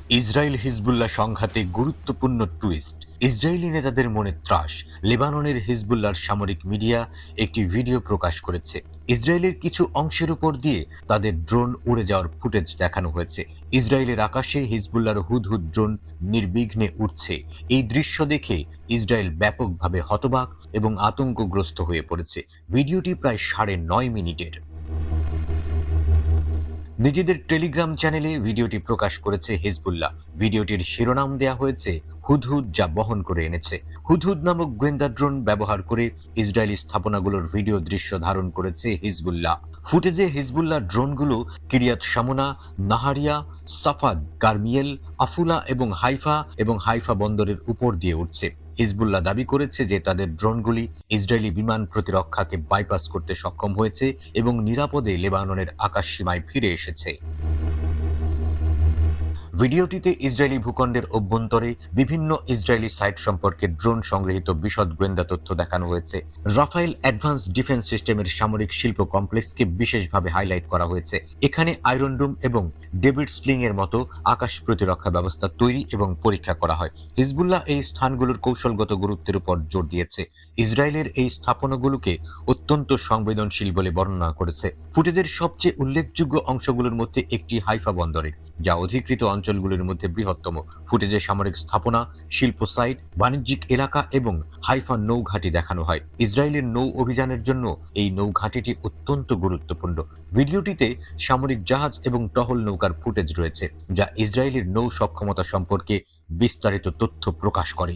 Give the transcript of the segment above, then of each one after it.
Israel Hezbollah সংঘাতে গুরুত্বপূর্ণ twist. Israeli নেতাদের মনে ত্রাস। লেবাননের হিজবুল্লাহর সামরিক মিডিয়া একটি ভিডিও প্রকাশ করেছে। ইসরায়েলের কিছু অংশের উপর দিয়ে তাদের ড্রোন উড়ে যাওয়ার ফুটেজ দেখানো হয়েছে। ইসরায়েলের আকাশে হিজবুল্লাহর হুদহুদ ড্রোন নির্বিঘ্নে উঠছে। এই দৃশ্য দেখে ইসরায়েল ব্যাপকভাবে হতবাক এবং আতঙ্কগ্রস্ত হয়ে পড়েছে। ভিডিওটি প্রায় 9.5 মিনিটের। নিজেদের টেলিগ্রাম চ্যানেলে ভিডিওটি প্রকাশ করেছে হিজবুল্লাহ। ভিডিওটির শিরোনাম দেয়া হয়েছে হুদহুদ যা বহন করে এনেছে। হুদহুদ নামক গোয়েন্দা ড্রোন ব্যবহার করে ইসরায়েলি স্থাপনাগুলোর ভিডিও দৃশ্য ধারণ করেছে হিজবুল্লাহ। ফুটেজে হিজবুল্লাহ ড্রোনগুলো কিরিয়াত শামোনা, নাহারিয়া, সাফাদ, কারমিয়েল, আফুলা এবং হাইফা বন্দরের উপর দিয়ে উঠছে। হিজবুল্লাহ দাবি করেছে যে তাদের ড্রোনগুলি ইসরায়েলি বিমান প্রতিরক্ষাকে বাইপাস করতে সক্ষম হয়েছে এবং নিরাপদে লেবাননের আকাশ সীমায় ফিরে এসেছে। ভিডিওটিতে ইসরায়েলি ভূখণ্ডের অভ্যন্তরে বিভিন্ন ইসরায়েলি সাইট সম্পর্কে ড্রোন সংগৃহীত বিশদ গোয়েন্দা তথ্য দেখানো হয়েছে। রাফায়েল অ্যাডভান্স ডিফেন্স সিস্টেমের সামরিক শিল্প কমপ্লেক্সকে বিশেষভাবে হাইলাইট করা হয়েছে। এখানে আয়রন ডোম এবং ডেভিড স্লিং এর মতো আকাশ প্রতিরক্ষা ব্যবস্থা তৈরি এবং পরীক্ষা করা হয়। হিজবুল্লাহ এই স্থানগুলোর কৌশলগত গুরুত্বের উপর জোর দিয়েছে। ইসরায়েলের এই স্থাপনাগুলোকে অত্যন্ত সংবেদনশীল বলে বর্ণনা করেছে। ফুটেজের সবচেয়ে উল্লেখযোগ্য অংশগুলোর মধ্যে একটি হাইফা বন্দরের, যা অধিকৃত অঞ্চলগুলোর মধ্যে বৃহত্তম। ফুটেজে সামরিক স্থাপনা, শিল্প সাইট, বাণিজ্যিক এলাকা এবং হাইফা নৌঘাঁটি দেখানো হয়। ইসরায়েলের নৌ অভিযানের জন্য এই নৌঘাঁটিটি অত্যন্ত গুরুত্বপূর্ণ। ভিডিওটিতে সামরিক জাহাজ এবং টহল নৌকার ফুটেজ রয়েছে, যা ইসরায়েলের নৌ সক্ষমতা সম্পর্কে বিস্তারিত তথ্য প্রকাশ করে।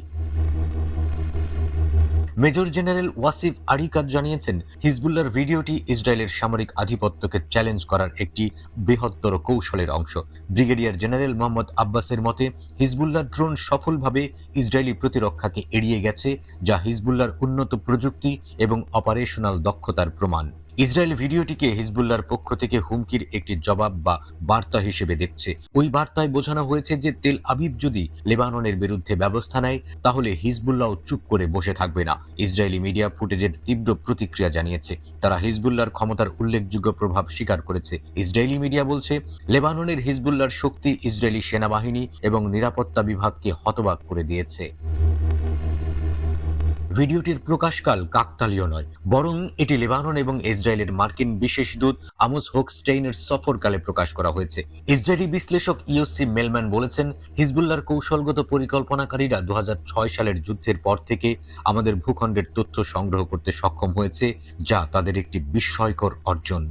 মেজর জেনারেল ওয়াসিফ আরিকাত জানিয়েছেন, হিজবুল্লাহর ভিডিওটি ইসরায়েলের সামরিক আধিপত্যকে চ্যালেঞ্জ করার একটি বৃহত্তর কৌশলের অংশ। ব্রিগেডিয়ার জেনারেল মোহাম্মদ আব্বাসের মতে, হিজবুল্লাহর ড্রোন সফলভাবে ইসরায়েলি প্রতিরক্ষাকে এড়িয়ে গেছে, যা হিজবুল্লাহর উন্নত প্রযুক্তি এবং অপারেশনাল দক্ষতার প্রমাণ। ইসরায়েল ভিডিওটিকে হিজবুল্লাহর পক্ষ থেকে হুমকির একটি জবাব বা বার্তা হিসেবে দেখছে। ওই বার্তায় বোঝানো হয়েছে যে তেল আবিব যদি লেবাননের বিরুদ্ধে ব্যবস্থা নেয়, তাহলে হিজবুল্লাহ চুপ করে বসে থাকবে না। ইসরায়েলি মিডিয়া ফুটেজের তীব্র প্রতিক্রিয়া জানিয়েছে। তারা হিজবুল্লাহর ক্ষমতার উল্লেখযোগ্য প্রভাব স্বীকার করেছে। ইসরায়েলি মিডিয়া বলছে, লেবাননের হিজবুল্লাহর শক্তি ইসরায়েলি সেনাবাহিনী এবং নিরাপত্তা বিভাগকে হতবাক করে দিয়েছে। ভিডিওটির প্রকাশকাল কাকতালীয় নয়, বরং এটি লেবানন এবং ইসরায়েলের মার্কিন বিশেষ দূত আমোস হোকস্টেইনের সফরকালে প্রকাশ করা হয়েছে। ইসরায়েলি বিশ্লেষক ইওসি মেলম্যান বলেছেন, হিজবুল্লাহর কৌশলগত পরিকল্পনাকারীরা 2006 সালের যুদ্ধের পর থেকে আমাদের ভূখণ্ডের তথ্য সংগ্রহ করতে সক্ষম হয়েছে, যা তাদের একটি বিস্ময়কর অর্জন।